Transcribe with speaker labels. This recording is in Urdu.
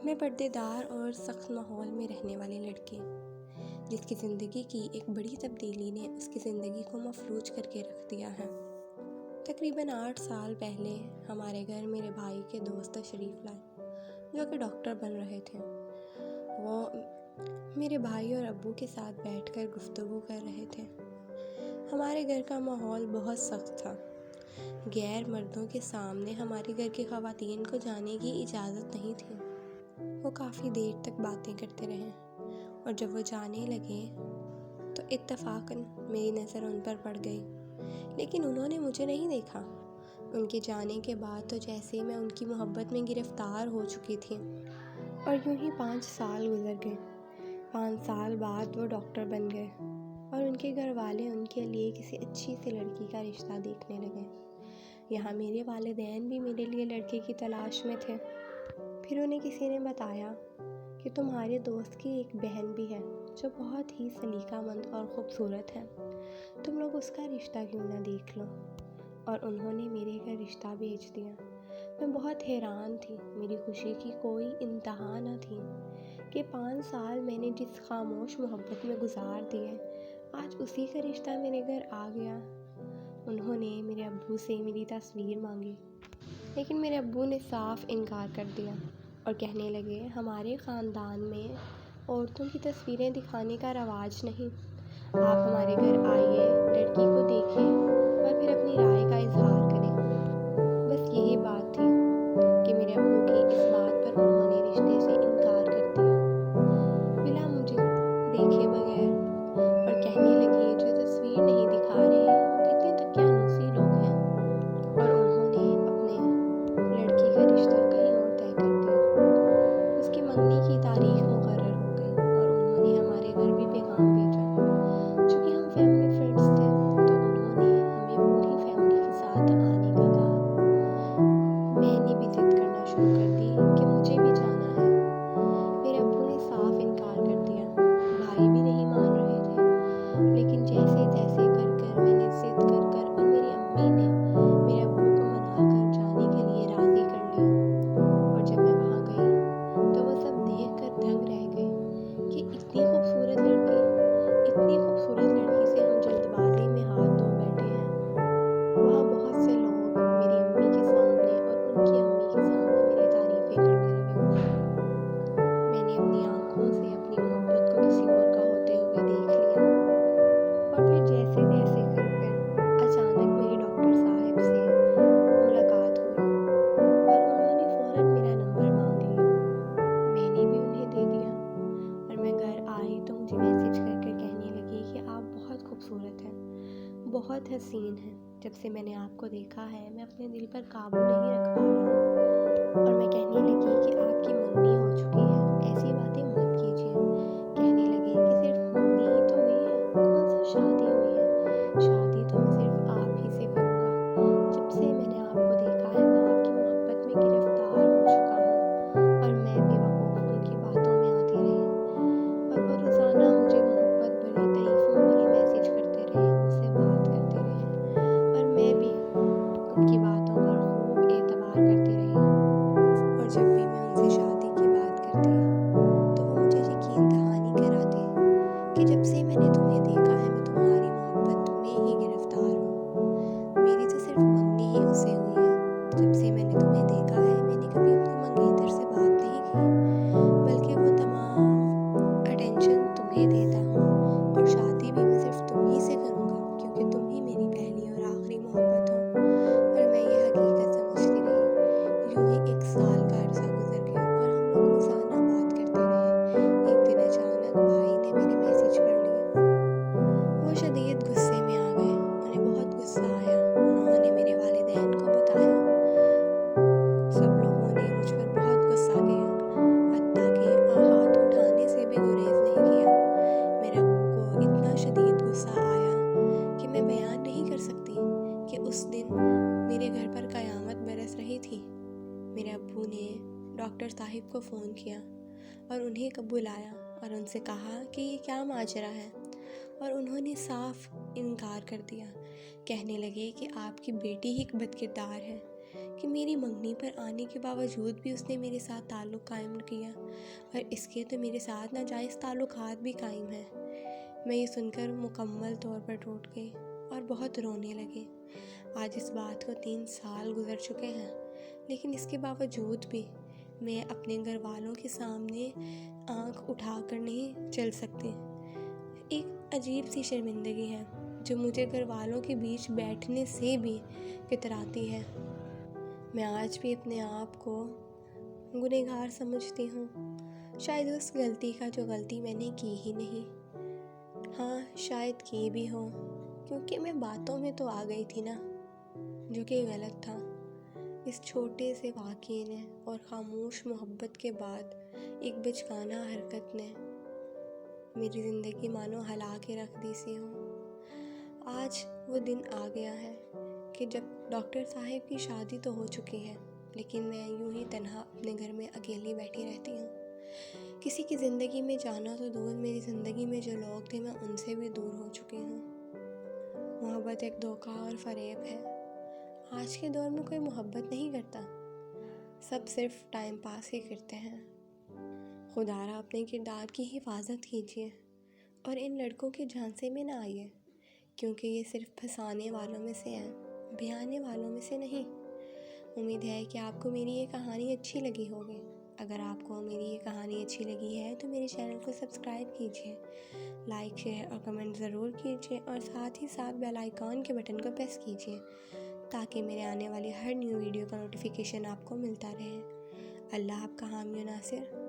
Speaker 1: میں پردے دار اور سخت ماحول میں رہنے والی لڑکی جس کی زندگی کی ایک بڑی تبدیلی نے اس کی زندگی کو مفلوج کر کے رکھ دیا ہے۔ تقریباً 8 سال پہلے ہمارے گھر میرے بھائی کے دوست تشریف لائے جو کہ ڈاکٹر بن رہے تھے۔ وہ میرے بھائی اور ابو کے ساتھ بیٹھ کر گفتگو کر رہے تھے۔ ہمارے گھر کا ماحول بہت سخت تھا۔ غیر مردوں کے سامنے ہمارے گھر کی خواتین کو جانے کی اجازت نہیں تھی۔ وہ کافی دیر تک باتیں کرتے رہے اور جب وہ جانے لگے تو اتفاقاً میری نظر ان پر پڑ گئی، لیکن انہوں نے مجھے نہیں دیکھا۔ ان کے جانے کے بعد تو جیسے میں ان کی محبت میں گرفتار ہو چکی تھی، اور یوں ہی 5 سال گزر گئے۔ 5 سال بعد وہ ڈاکٹر بن گئے اور ان کے گھر والے ان کے لیے کسی اچھی سی لڑکی کا رشتہ دیکھنے لگے۔ یہاں میرے والدین بھی میرے لیے لڑکے کی تلاش میں تھے۔ پھر انہیں کسی نے بتایا کہ تمہارے دوست کی ایک بہن بھی ہے جو بہت ہی سلیقہ مند اور خوبصورت ہے، تم لوگ اس کا رشتہ کیوں نہ دیکھ لو۔ اور انہوں نے میرے گھر رشتہ بھیج دیا۔ میں بہت حیران تھی، میری خوشی کی کوئی انتہا نہ تھی کہ 5 سال میں نے جس خاموش محبت میں گزار دیے، آج اسی کا رشتہ میرے گھر آ گیا۔ انہوں نے میرے ابو سے میری تصویر مانگی، لیکن میرے ابو نے صاف انکار کر دیا اور کہنے لگے ہمارے خاندان میں عورتوں کی تصویریں دکھانے کا رواج نہیں۔ آپ ہمارے گھر آئیے، لڑکی کو دیکھیں اور پھر اپنی رائے کا اظہار کریں۔ بس یہی بات تھی کہ میرے ابو کی اس بات پر انہوں نے رشتے سے انکار کر دیا بلا مجھے دیکھے بغیر، اور کہنے لگے جو تصویر نہیں دکھا رہے وہ کتنے دقیانوسی لوگ ہیں، اور انہوں نے اپنے لڑکی کا رشتہ کہیں اور طے کر دیا۔ اس کی منگنی کی تاریخ مقرر ہو گئی اور انہوں نے ہمارے گھر بھی پیغام بھیجا۔ چونکہ ہم فیملی فرینڈز تھے تو انہوں نے ہمیں پوری فیملی کے ساتھ آنے کا کہا۔ میں نے بھی ضد کرنا شروع کر دی کہ مجھے بھی جانا ہے۔ میرے ابو نے صاف انکار کر دیا، بھائی بھی نہیں مان رہے تھے، لیکن جیسے تیسے کر کر میں نے ضد کر کر اور میری امی نے میرے ابو کو منا کر جانے کے لیے راضی کر لیا۔ اور جب میں وہاں گئی تو وہ سب دیکھ کر دنگ رہ گئے کہ اتنی خوبصورت لڑکی سے ہم جلد بازی میں ہاتھ دھو بیٹھے ہیں۔ وہاں بہت سے لوگ میری امی کے سامنے اور ان کی امی کے سامنے میری تعریفیں کرنے لگے۔ میں نے اپنی آنکھوں سے اپنی محبت کو کسی اور کا ہوتے ہوئے دیکھ لیا، اور پھر جیسے تیسے کر کے اچانک میری ڈاکٹر صاحب سے ملاقات ہوئی اور انہوں نے فوراً میرا نمبر مانگ لیا۔ میں نے بھی انہیں دے دیا، اور میں گھر آئی تو مجھے میسج کر کے کہنے لگی کہ آپ بہت خوبصورت ہیں، بہت حسین ہیں۔ جب سے میں نے آپ کو دیکھا ہے میں اپنے دل پر قابو نہیں رکھ پا رہا ہوں۔ اور میں کہنے لگی کہ آپ کی منگنی ہو چکی ہے، ایسی باتیں مت کیجیے۔ کہنے لگے کہ صرف منگنی ہی تو ہوئی ہے، کون سا شادی ہوئی ہے؟ شادی تو میں صرف آپ ہی سے کروں گا۔ جب سے میں نے آپ کو دیکھا ہے میں آپ کی محبت میں گرفتار ہو چکا ہوں۔ اور میں بے وقوف ان کی باتوں میں آتی رہی، اور وہ روزانہ مجھے محبت بھری تعریفوں بھرے میسج کرتے رہے، مجھ سے بات کرتے رہے، اور میں بھی ان کی باتوں پر خوب اعتبار کرتی رہی۔ اور جب بھی میں ان سے شادی کی بات کرتی تو وہ مجھے یقین دہانی کراتے کہ جب سے میں نے تمہیں دیکھا ہے میں تمہاری محبت میں ہی گرفتار ہوں۔ میری تو صرف منگنی ہی اس سے ہوئی ہے۔ جب سے میں نے تمہیں دیکھا ہے میں نے کبھی اپنے منگیتر سے بات نہیں کی، بلکہ وہ تمام اٹینشن تمہیں دیتا ہوں، اور شادی بھی میں صرف تم ہی سے کروں گا کیونکہ تم ہی میری پہلی اور آخری محبت ہو۔ اور میں یہ حقیقت سمجھتی رہی۔ یوں ہی 1 سال کا عرصہ گزر گیا اور ہم لوگ روزانہ بات کرتے رہے۔ ایک دن اچانک بھائی نے میرے میسج پڑھ لیے۔ وہ شدید غصے میں آ گئے، انہیں بہت غصہ آیا۔ انہوں نے میرے والدین کو بتایا، سب لوگوں نے مجھ پر بہت غصہ کیا، حتیٰ کہ ہاتھ اٹھانے سے بھی گریز نہیں کیا۔ میرے ابو کو اتنا شدید غصہ آیا کہ میں بیان نہیں کر سکتی کہ اس دن میرے گھر پر قیامت برس رہی تھی۔ میرے ابو نے ڈاکٹر صاحب کو فون کیا اور انہیں بلایا اور ان سے کہا کہ یہ کیا ماجرا ہے، اور انہوں نے صاف انکار کر دیا۔ کہنے لگے کہ آپ کی بیٹی ہی بد کردار ہے، کہ میری منگنی پر آنے کے باوجود بھی اس نے میرے ساتھ تعلق قائم کیا، اور اس کے تو میرے ساتھ ناجائز تعلقات بھی قائم ہیں۔ میں یہ سن کر مکمل طور پر ٹوٹ گئی اور بہت رونے لگی۔ آج اس بات کو 3 سال گزر چکے ہیں، لیکن اس کے باوجود بھی میں اپنے گھر والوں کے سامنے آنکھ اٹھا کر نہیں چل سکتی۔ ایک عجیب سی شرمندگی ہے جو مجھے گھر والوں کے بیچ بیٹھنے سے بھی کتراتی ہے۔ میں آج بھی اپنے آپ کو گنہگار سمجھتی ہوں، شاید اس غلطی کا جو غلطی میں نے کی ہی نہیں۔ ہاں، شاید کی بھی ہو، کیونکہ میں باتوں میں تو آ گئی تھی نا، جو کہ غلط تھا۔ اس چھوٹے سے واقعے نے اور خاموش محبت کے بعد ایک بچگانہ حرکت نے میری زندگی مانو ہلا کے رکھ دی سی ہوں۔ آج وہ دن آ گیا ہے کہ جب ڈاکٹر صاحب کی شادی تو ہو چکی ہے، لیکن میں یوں ہی تنہا اپنے گھر میں اکیلی بیٹھی رہتی ہوں۔ کسی کی زندگی میں جانا تو دور، میری زندگی میں جو لوگ تھے میں ان سے بھی دور ہو چکی ہوں۔ محبت ایک دھوکہ اور فریب ہے۔ آج کے دور میں کوئی محبت نہیں کرتا، سب صرف ٹائم پاس ہی کرتے ہیں۔ خدا را اپنے کردار کی حفاظت کیجیے اور ان لڑکوں کے جھانسے میں نہ آئیے، کیونکہ یہ صرف پھنسانے والوں میں سے ہیں، بہانے والوں میں سے نہیں۔ امید ہے کہ آپ کو میری یہ کہانی اچھی لگی ہوگی۔ اگر آپ کو میری یہ کہانی اچھی لگی ہے تو میرے چینل کو سبسکرائب کیجیے، لائک، شیئر اور کمنٹ ضرور کیجیے، اور ساتھ ہی ساتھ بیل آئیکن کے بٹن کو پریس کیجیے تاکہ میرے آنے والی ہر نیو ویڈیو کا نوٹیفیکیشن آپ کو ملتا رہے۔ اللہ آپ کا حامی و ناصر۔